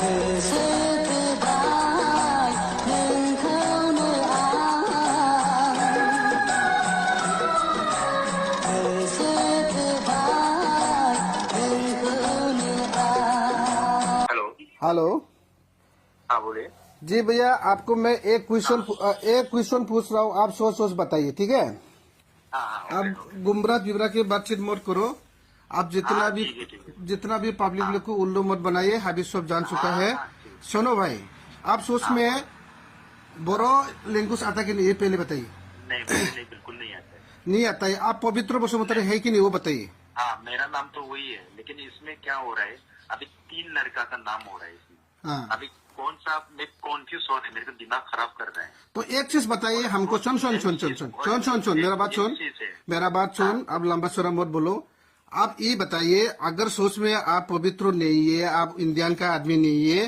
Hello. हाँ बोलिए। जी भैया, आपको मैं एक क्वेश्चन पूछ रहा हूँ, आप सोच सोच बताइए, ठीक है? हाँ आप गुमराह विमराह की बातचीत मत करो। आप हाँ, ठीक है। जितना भी पब्लिक लोग को उल्लू मत बनाइए, हबीब सब जान चुका है। ठीक। सुनो भाई, आप सोच हाँ, में बोरो लैंग्वेज आता कि नहीं, ये पहले बताइए। नहीं मुझे नहीं, बिल्कुल नहीं आता है। नहीं आता है? आप पवित्र बसुमतारी है कि नहीं, वो बताइए। हाँ मेरा नाम तो वही है, लेकिन इसमें क्या हो रहा है, अभी 3 लड़का का नाम हो रहा है इसमें। हाँ, अभी कौन सा, मैं कॉन्फ्यूज हो रहा है, मेरे को दिमाग खराब कर रहा है। तो एक चीज बताइए हमको। सुन सुन सुन सुन सुन सुन सुन सुन मेरा बात सुन, मेरा बात सुन। अब लंबा चौड़ा मत बोलो। आप ये बताइए, अगर सोच में आप पवित्र नहीं है, आप इंडियन का आदमी नहीं है,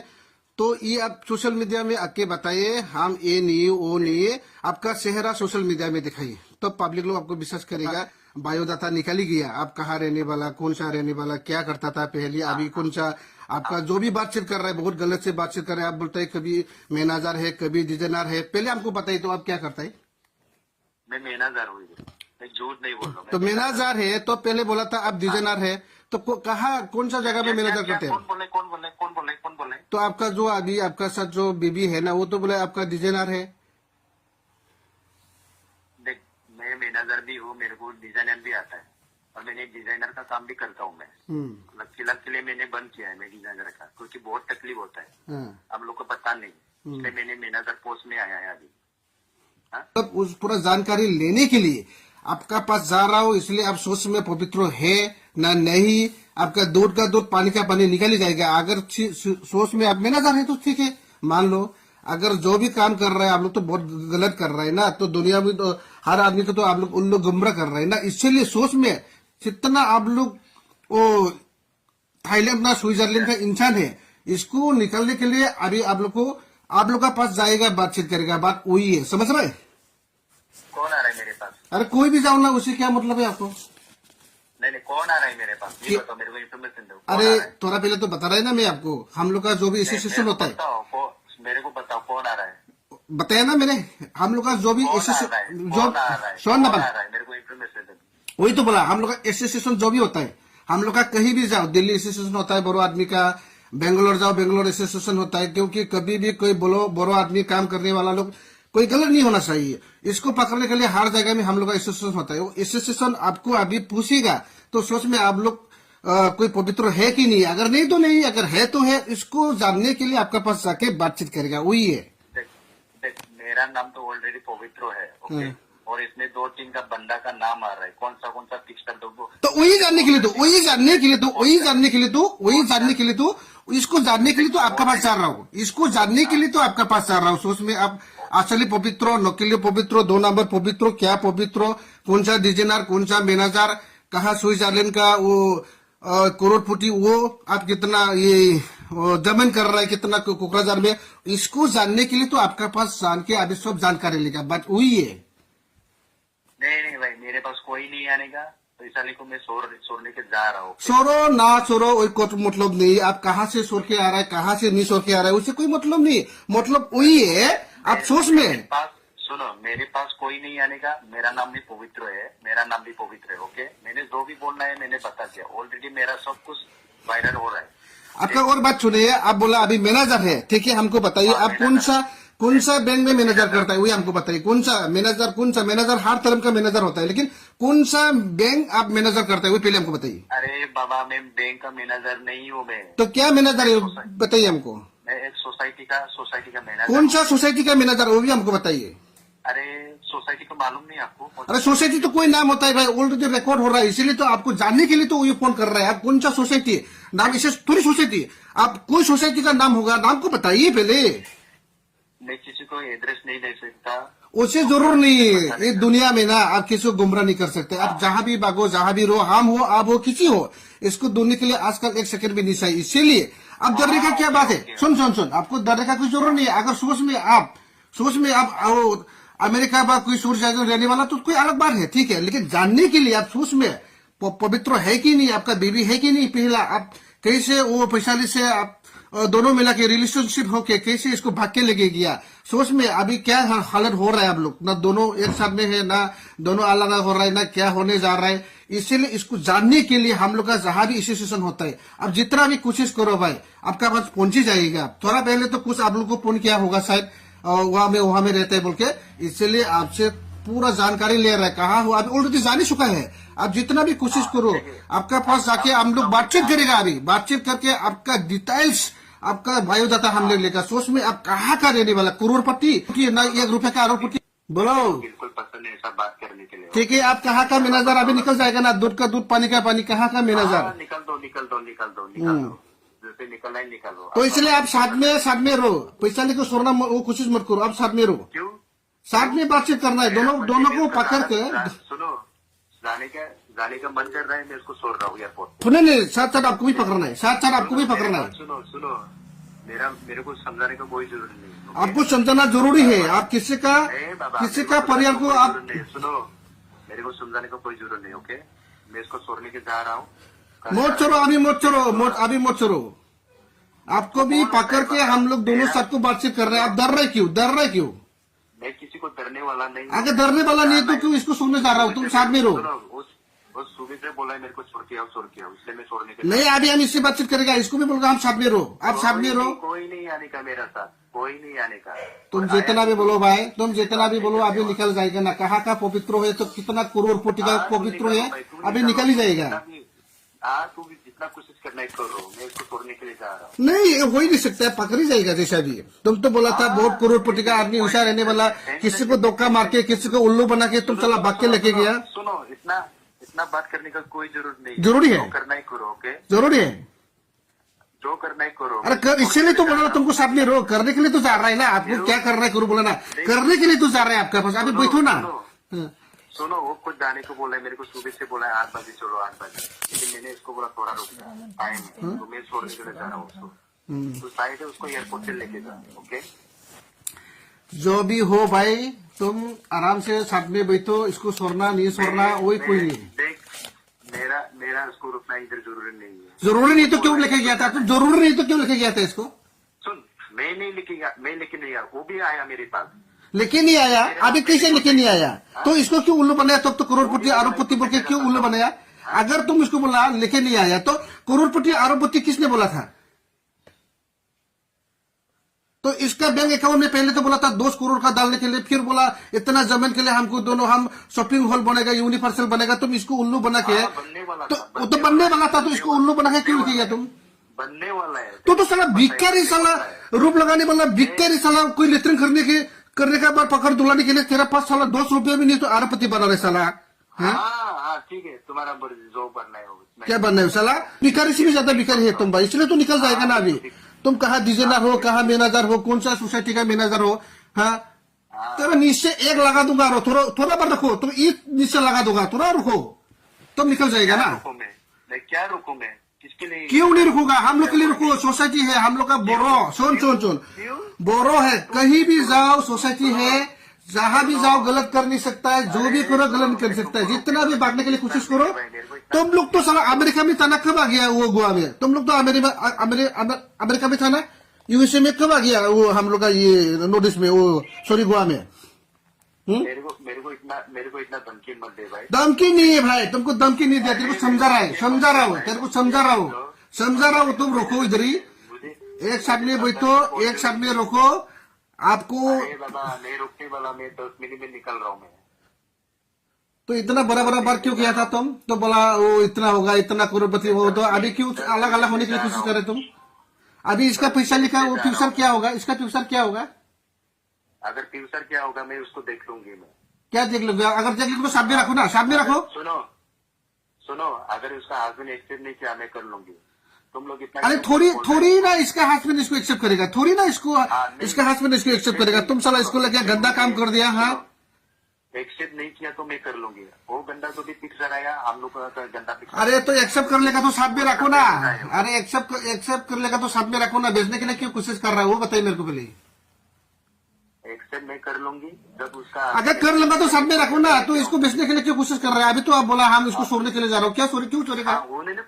तो ये आप सोशल मीडिया में आके बताइए हम ये नहीं वो नहीं है, आपका चेहरा सोशल मीडिया में दिखाइए, तो पब्लिक लोग आपको विश्वास करेगा। बायोडाटा निकाली गया, आप कहाँ रहने वाला, कौन सा रहने वाला, क्या करता था पहले, अभी कौन सा, आपका जो भी बातचीत कर रहा है बहुत गलत से बातचीत कर रहा है। आप बोलते हैं कभी मैनेजर है, कभी डिजाइनर है। पहले हमको बताइए तो आप क्या करता है? मैं मैनेजर हूँ, मैं झूठ नहीं बोल रहा हूँ। तो मैनेजर है तो पहले बोला था आप डिजाइनर है, तो कहा कौन सा जगह पे मैनेजर करते हैं? कौन बोले? तो आपका जो अभी आपका साथ जो बीबी है ना, वो तो बोले आपका डिजाइनर है। देख, मैं मैनेजर भी हूँ, मेरे को डिजाइनर भी आता है, और मैंने डिजाइनर का काम भी करता हूँ मैं। फिलहाल के लिए मैंने बंद किया है मैं डिजाइनर का, क्योंकि बहुत तकलीफ होता है। हम लोग को पता नहीं, इसलिए मैंने मैनेजर पोस्ट में आया है अभी। तब उस पूरा जानकारी लेने के लिए आपका पास जा रहा हो, इसलिए आप सोच में पवित्र है ना नहीं, आपका दूध का दूध पानी का पानी निकल ही जाएगा। अगर सोच में आप मैनेजर है तो ठीक है, मान लो। अगर जो भी काम कर रहा है आप लोग तो बहुत गलत कर रहा है ना, तो दुनिया में तो हर आदमी को तो आप लोग उन लोग गुमराह कर रहे हैं ना। इसलिए सोच में जितना आप लोग वो थाईलैंड ना स्विट्जरलैंड का इंसान है, इसको निकलने के लिए अभी आप लोग का पास जाएगा, बातचीत करेगा, बात वही है, समझ रहे? कौन आ रहा है मेरे पास? अरे कोई भी जाओ ना, उसे क्या मतलब है आपको? नहीं, कौन आ रहा है मेरे पास, ये बताओ, मेरे को इन्फॉर्मेशन दो। अरे थोड़ा पहले तो बता रहे ना मैं आपको, हम लोग का जो भी एसोसिएशन होता है, मेरे को बताओ कौन आ रहा है। बताया ना मैंने, हम लोग का जो भी एसोसिएशन, जो सुन ना, मेरे को इन्फॉर्मेशन दो। वही तो बोला, हम लोग का एसोसिएशन जो भी होता है, हम लोग का कहीं भी जाओ, दिल्ली एसोसिएशन होता है बोरो आदमी का, बेंगलोर जाओ बेंगलोर एसोसिएशन होता है, क्योंकि कभी भी कोई बोरो आदमी काम करने वाला लोग कोई गलत नहीं होना चाहिए। इसको पकड़ने के लिए हर जगह में हम लोग का एसोसिएशन होता है। वो एसोसिएशन आपको अभी पूछेगा तो सोच में आप लोग कोई पवित्र है कि नहीं, अगर नहीं तो नहीं, अगर है तो है। इसको जानने के लिए आपके पास जाके बातचीत करेगा, वही है। देख, मेरा नाम तो ऑलरेडी पवित्र है, ओके? और इसमें 2-3 का बंदा का नाम आ रहा है, कौन सा फिक्स कर दो। तो वही जानने के लिए तो इसको जानने के लिए तो आपका पास जा रहा हूँ, इसको जानने के लिए तो आपका पास जा रहा हूँ। सोच में आप असली पवित्र, नकली पवित्र, 2 नंबर पवित्र, क्या पवित्र, कौन सा डिजाइनर, कौन सा मैनेजर, कहा स्विट्जरलैंड का वो करोड़पति, वो आप कितना ये जमीन कर रहा है, कितना कोकराझार में, इसको जानने के लिए तो आपका पास जान के अभी सब जानकारी लेगा, बात वही है। नहीं भाई, मेरे पास कोई नहीं आने का, तो इसलिए को मैं सोर लेके जा रहा हूँ। सोरो ना सोरो कोई मतलब नहीं, आप कहाँ से सोर के आ रहा है, कहाँ से नहीं सोर के आ रहा है, उससे कोई मतलब नहीं। मतलब वही है, आप सोच में सुनो, मेरे पास कोई नहीं आने का, मेरा नाम भी पवित्र है, मेरा नाम भी पवित्र है, ओके? मैंने जो भी बोलना है मैंने बता दिया ऑलरेडी, मेरा सब कुछ वायरल हो रहा है। आपका और बात सुनिए, आप बोला अभी मैनेजर है, ठीक है, हमको बताइए आप कौन सा बैंक में मैनेजर करता है, वही हमको बताइए। कौन सा मैनेजर हर तरह का मैनेजर होता है, लेकिन कौन सा बैंक आप मैनेजर करता है, वो पहले हमको बताइए। अरे बाबा, मैं बैंक का मैनेजर नहीं हूँ। मैं तो क्या मैनेजर है, बताइए हमको। मैं एक सोसाइटी का मैनेजर। कौन सा सोसाइटी का मैनेजर, वो भी हमको बताइए। अरे सोसाइटी को मालूम नहीं आपको? अरे सोसाइटी तो कोई नाम होता है भाई, ऑलरेडी रिकॉर्ड हो रहा है, इसीलिए तो आपको जानने के लिए तो ये फोन कर रहा है। आप कौन सा सोसाइटी नाम, इसे थोड़ी सोसाइटी, आप कोई सोसाइटी का नाम होगा, नाम को बताइए पहले। मैं किसी को एड्रेस नहीं दे सकता, उसे जरूर नहीं है। इस दुनिया में ना आप किसी को गुमराह नहीं कर सकते। आप जहां भी भागो, जहां भी रहो, हम हो, आप हो, किसी हो, इसको ढूंढने के लिए आजकल 1 सेकंड भी नहीं चाहिए। इसीलिए अब डरने का क्या बात है? सुन, आपको डरने का कोई जरूरत नहीं है। अगर सोच में आप अमेरिका में कोई सूर्य रहने वाला तो कोई अलग बात है, ठीक है, लेकिन जानने के लिए आप सोच में पवित्र है कि नहीं, आपका बीबी है कि नहीं, पहला आप कैसे वो वैशाली से आप और दोनों मिला के रिलेशनशिप होके कैसे इसको भाग के लेके गया। सोच में अभी क्या हालत हो रहा है। आप लोग ना दोनों एक साथ में है, ना दोनों अलग अलग हो रहा है, ना क्या होने जा रहा है। इसीलिए इसको जानने के लिए हम लोग का जहां भी एसोसिएशन होता है, अब जितना भी कोशिश करो भाई, आपका पास पहुंच ही जाएगा। थोड़ा पहले तो कुछ आप लोग को फोन किया होगा शायद, वहां में रहते हैं बोल के, इसलिए आपसे पूरा जानकारी ले रहा है कहाँ हो। अभी ऑलरेडी जान ही चुका है। आप जितना भी कोशिश करो, आपका पास जाके हम लोग बातचीत करेगा। अभी बातचीत करके आपका डिटेल्स, आपका बायोडाटा हम ले लेगा। सोच में आप कहाँ का रहने वाला, करोड़पति कि ना 1 रुपए का आरोपति, बोलो। बिल्कुल पसंद है सब बात करने के लिए। ठीक है, आप कहाँ का मैनेजर अभी निकल जाएगा ना, दूध का दूध पानी का पानी, कहाँ का मैनेजर। निकल दो जैसे निकलना ही निकल दो। तो इसलिए आप साथ में रहो, पैसा लेकर सोना वो कोशिश मत करो, आप साथ में रहो। क्यों? साथ में बातचीत करना है, दोनों को पकड़ के। सुनो, जाने का मन कर रहा है, मैं उसको छोड़ रहा हूँ एयरपोर्ट। नहीं, साथ आपको भी पकड़ना है, साथ आपको भी पकड़ना है। सुनो, मेरे को समझाने का कोई जरूरत नहीं। आपको समझाना जरूरी है। आप किसी का परिवार को आप सुनो, मेरे को समझाने का कोई जरूरत नहीं। ओके, मैं इसको छोड़ने के जा रहा हूँ। मत छोड़ो, अभी मत छोड़ो। आपको भी पकड़ के हम लोग दोनों सबको बातचीत कर रहे हैं। आप डर रहे क्यों? मैं किसी को डरने वाला नहीं। अगर डरने वाला नहीं तो क्यों इसको सुनने जा रहा हूँ? तुम साथ में रहो। उस सुबह से बोला है मेरे को छोड़ के आओ, इसलिए मैं छोड़ने के नहीं, अभी हम इससे बातचीत करेगा। इसको भी बोलूंगा हम साथ में रहो, आप साथ में रहो। कोई नहीं आने का मेरा साथ, कोई नहीं आने का। तुम जितना भी बोलो भाई, तुम जितना भी बोलो अभी निकल जाएगा ना। कहाँ का पवित्र है तो कितना करोड़पति का पवित्र है, अभी निकल ही जाएगा। तू भी जितना कोशिश करना है करो, मैं इसको छोड़ने के लिए जा रहा हूँ। नहीं, हो ही नहीं सकता है, पकड़ ही जाएगा जैसा भी। तुम तो बोला था बहुत करोड़पति का आदमी, होशियार रहने वाला, किसी को धोखा मार के, किसी को उल्लू बना के तुम चला भाग के लेके गया। सुनो, इतना बात करने का कोई जरूरत नहीं। जरूरी है, जो करना ही करो। ओके, जरूरी है, जो करना ही करो। अरे इसीलिए तो बोला तुमको साथ में रहो। करने के लिए तो जा रहा है ना, आपको क्या करना है करो, बोला ना। करने के लिए तो जा रहा है आपके पास, अभी बैठो ना। सुनो, वो खुद जाने को बोला है, मेरे को सुबह से बोला है 8 बजे चलो, 8 बजे। लेकिन मैंने इसको बोला थोड़ा रुक टाइम, तो मैं छोड़ने के लिए जा रहा हूँ उसको। तो साइड है, उसको एयरपोर्ट से लेके जा। ओके, जो भी हो भाई, तुम आराम से साथ में बैठो। इसको छोड़ना नहीं छोड़ना वही कोई नहीं। देख, मेरा उसको रुकना इधर जरूरी नहीं है। जरूरी नहीं तो क्यों लेके गया था? तुम जरूरी नहीं तो क्यों लेके गया था इसको? सुन, मैं लेके नहीं आया, वो भी आया मेरे पास। लेके नहीं आया? अभी कैसे लेके नहीं आया? तो इसको क्यों उल्लू बनाया? तब तो करोड़पति आरोपति बोल के क्यों उल्लू बनाया? अगर तुम इसको बोला लेके नहीं आया तो करोड़पति आरोपति किसने बोला था? तो इसका बैंक अकाउंट में पहले तो बोला था 2 करोड़ का डालने के लिए, फिर बोला इतना जमीन के लिए हमको दोनों, हम शॉपिंग हॉल बनेगा, यूनिवर्सल बनेगा। तुम इसको उल्लू बना के, तो बनने वाला था, तो इसको उल्लू बना के क्यों लेके गया तुम? बनने वाला है तो साला भिखारी, साला रूप लगाने वाला भिखारी, साला कोई लेटरिन करने का बाद पकड़ दुलाने के लिए तेरा पास साला 200 रुपया भी नहीं तो आरोपति बना रहे साला। हाँ, ठीक है, तुम्हारा जो बनना है क्या बनना है साला? भिखारी से भी ज्यादा भिखारी है तुम भाई, इसलिए तो निकल जाएगा ना। अभी तुम कहाँ डिजाइनर हो, कहाँ मैनेजर हो, कौन सा सोसाइटी का मैनेजर हो? हाँ, तेरा नीचे 1 लगा दूंगा, थोड़ा बार रखो, तुम ईद नीचे लगा दूंगा, थोड़ा रुको, तुम निकल जाएगा ना। क्या रुकू मैं? किसके लिए? क्यों नहीं रुकूंगा? हम लोग के लिए रुको। सोसाइटी है हम लोग का, बोरो सुन बोरो है, कहीं भी जाओ सोसाइटी है, जहां भी जाओ गलत कर नहीं सकता है, जो भी करो गलत नहीं कर सकता है। जितना भी भागने के लिए कोशिश करो। तुम लोग तो साला अमेरिका में था ना, कब आ गया वो गोवा में? तुम लोग तो अमेरिका में था ना, यूएसए में कब आ गया वो हम लोग का ये नॉर्थ में, वो सॉरी गोवा में। मेरे को इतना धमकी मत दे भाई। धमकी नहीं है भाई, तुमको धमकी नहीं दिया, तेरे को समझा रहा है, तेरे को समझा रहा हूँ। तुम रोको इधर ही, एक साथ में बैठो, एक साथ में रोको। आपको बाबा नहीं रोकने वाला, मैं 10 मिनट में निकल रहा हूँ मैं। तो इतना बड़ा बार क्यों किया था तुम? तो बोला वो इतना होगा, इतना करोड़पति हो, तो अभी क्यों अलग अलग होने की कोशिश करे तुम? अभी इसका पैसा लिखा, वो फ्यूचर क्या होगा? इसका फ्यूचर क्या होगा? अगर फ्यूचर क्या होगा मैं उसको देख लूंगी। मैं क्या देख लूंगा? अगर देख लो तो साथ में रखो ना, साथ में रखो। सुनो, अगर उसका हस्बैंड एक्सेप्ट नहीं किया मैं कर लूंगी। तुम लोग इतना, अरे थोड़ी ना इसका हस्बैंड इसको एक्सेप्ट करेगा, थोड़ी ना इसका हस्बैंड इसको एक्सेप्ट करेगा। तुम साला इसको लेके गंदा काम कर दिया। हाँ, एक्सेप्ट नहीं किया तो मैं कर लूंगी। वो गंदा तो भी पिक्चर आया, हम लोग का गंदा पिक्चर। अरे तो एक्सेप्ट कर लेगा तो साथ में रखो ना। अरे एक्सेप्ट कर लेगा तो साथ में रखो ना। बेचने के लिए क्यों कोशिश कर रहा है वो बताइए मेरे को पहले। एक्सेप्ट मैं कर लूंगी जब उसका, अगर कर लूंगा तो साथ में रखो ना। तो इसको बेचने के लिए क्यों कोशिश कर रहा है? अभी तो आप बोला हम इसको छोड़ने के लिए जा रहा हूँ, क्या क्यों छोड़ेगा? उन्होंने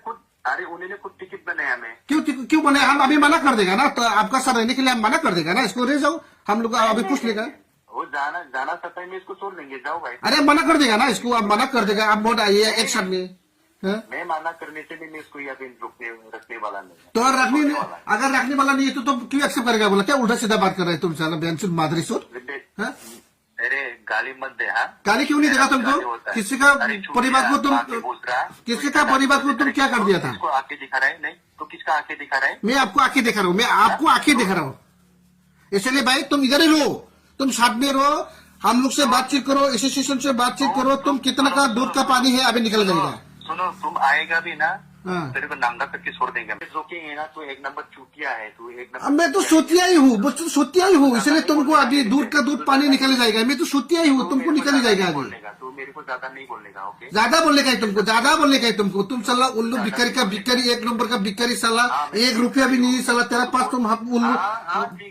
अरे उन्होंने खुद टिकट बनाया मैं। क्यों क्यों बने? हम अभी मना कर देगा ना, तो आपका सर रहने के लिए हम मना कर देगा ना, इसको ले जाओ, हम लोग अभी पूछ लेगा। वो जाना सफाई में इसको छोड़ देंगे, जाओ भाई। अरे मना कर देगा ना इसको, अब मना कर देगा, आप मोड आइए एक साथ में। हाँ? मैं मना करने से भी मैं इसको यहाँ पे रखने वाला नहीं है। तो अगर रखने वाला नहीं है तो क्यों एक्सेप्ट करेगा? बोला क्या उल्टा सीधा बात कर रहे हैं तुम? साला बेंचुल मादरी सुर। अरे गाली मत दे। हाँ, गाली क्यों नहीं देगा तुमको? किसी का परिवार को तुम क्या कर दिया था? किसको आके दिखा रहा है? नहीं तो किसका आके दिखा रहा है? मैं आपको आंखें दिखा रहा हूँ, मैं आपको आंखें दिखा रहा हूँ। इसलिए भाई तुम इधर ही रहो, तुम साथ में रहो, हम लोग से बातचीत करो, एसोसिएशन से बातचीत करो। तुम कितना का दूध का पानी है अभी निकल जाएगा। सुनो, तुम आएगा भी ना, हाँ। तेरे को नंगा करके छोड़ देंगे। रोकेंगे ना तो एक नंबर चूतिया है तू, एक नंबर। मैं तो सोतिया ही हूँ, बस सोतिया ही हूँ, इसलिए तुमको अभी दूध का दूध पानी निकल जाएगा। मैं तो सोतिया ही हूँ, तुमको निकल जाएगा अभी। तू मेरे को ज्यादा नहीं बोलने का, ओके? ज्यादा बोलने का है तुमको, ज्यादा बोलने का है तुमको। तुम साला उल्लू भिखारी का भिखारी, एक नंबर का भिखारी साला, 1 रुपया भी नहीं साला तेरा पास। तुम उल्लू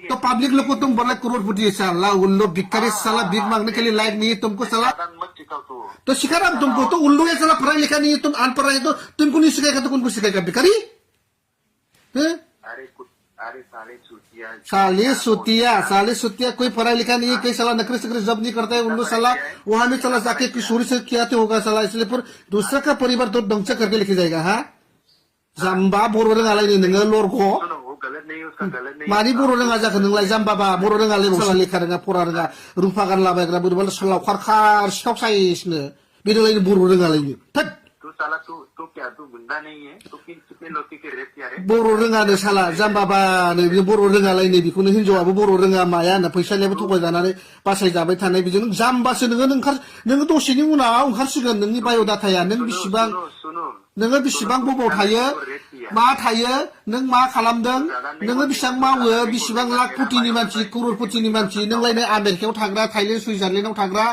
तो पब्लिक लोग को तुम बोला करोड़पति है साला, उल्लू भिखारी साला, भीख मांगने के लिए लायक नहीं है तुमको साला। मत सिखाओ तू। तो सिखा रहा हूं तुमको, तो उल्लू है साला, पढ़ा लिखा नहीं है, तुम अनपढ़ है, तो तुमको नहीं सिखाएगा तो कौन सिखाएगा? भिखारी। अरे साले सुतिया कोई पढ़ा लिखा नहीं है, कोई साला नकरी सकरी जब नहीं करता है उल्लू साला। वहां में चला जाके किशोरी से किया तो होगा साला, इसलिए फिर दूसरा का परिवार तो ढंग से करके लिखे जाएगा। हाँ, जाम्बा बर' रोङालाय नोङो लरग'। गलत नहीं, उसका गलत नहीं। मानि बर' रोङा जाखो नोंलाय जाम्बाबा? बर' रोङालाय साला, लेखा रोङा फरा रोङा, रुफा गानलाबायग्रा बोरैबा लावखार खार सिखाव साइसनो बेनोलायनो बर' रोङालायनो। थोद तू साला, तू क्या, तू गुंडा नहीं है? तू कितने लोग के रेप किया रे? बर' रोङानो साला जाम्बाबानो, बे बर' रोङालायनो, बेखौनो हिनजावाबो बर' रोङा माया होनना फैसानियाबो थगायजानानै बासायजाबाय थानाय बेजों जाम्बासो नोङो दसेनि उनाव ओंखारसिगोन नोंनि बाय'डाटाया। नोङो बेसेबां बबाव थायो, मा थायो, नों मा खालामदों, नोङो बेसेबां मावो, बेसेबां लाख कोटिनि मानसि, करोड़पतिनि मानसि, नोंलायनो आमेरिकायाव थाग्रा, थाइलेण्ड सुइजारलेण्डआव थाग्रा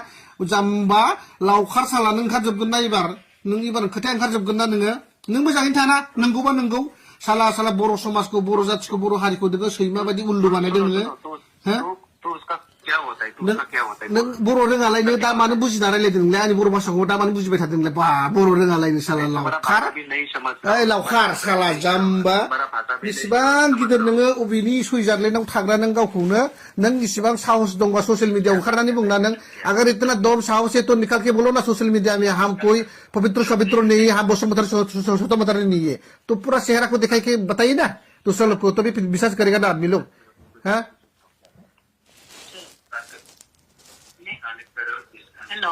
जाम्बा लावखार साला, नों ओंखारजोबगोन ना एबार? नों एबार खोथाया ओंखारजोबगोन ना नोङो? नों मोजाङैनो थाना, नंगौबा नंगौ साला बर' समाजखौ, बर' जाथिखौ, बर' हारिखौ नोङो सैमा बायदि उल्लु बानायदों नोङो। नों बर' रोङालायनो दा मानो बुजिना रायलायदों नोंलाय? आंनि बर' भाषाखौ दा मानो बुजिबाय थादों नोंलाय? बा बर' रोङालायनो साला लावखार। ओइ लावखार साला जाम्बा, बेसेबां गिदिर नोङो अबेनि सुइजारलेण्डआव थाग्रा नों गावखौनो, नों इसेबां साहस दंबा ससियेल मीडिया ओंखारनानै बुंना नों, अगर इतना दम साहस है तो निकल के बोलो ना सोशल मीडिया में, हम कोई पवित्र सवित्र नहीं है, हम बसुमतारी नहीं है। तो पूरा चेहरा को दिखाई के बताइए ना दूसरा लोग को, तभी विश्वास करेगा ना आदमी लोग। हाँ, हेलो।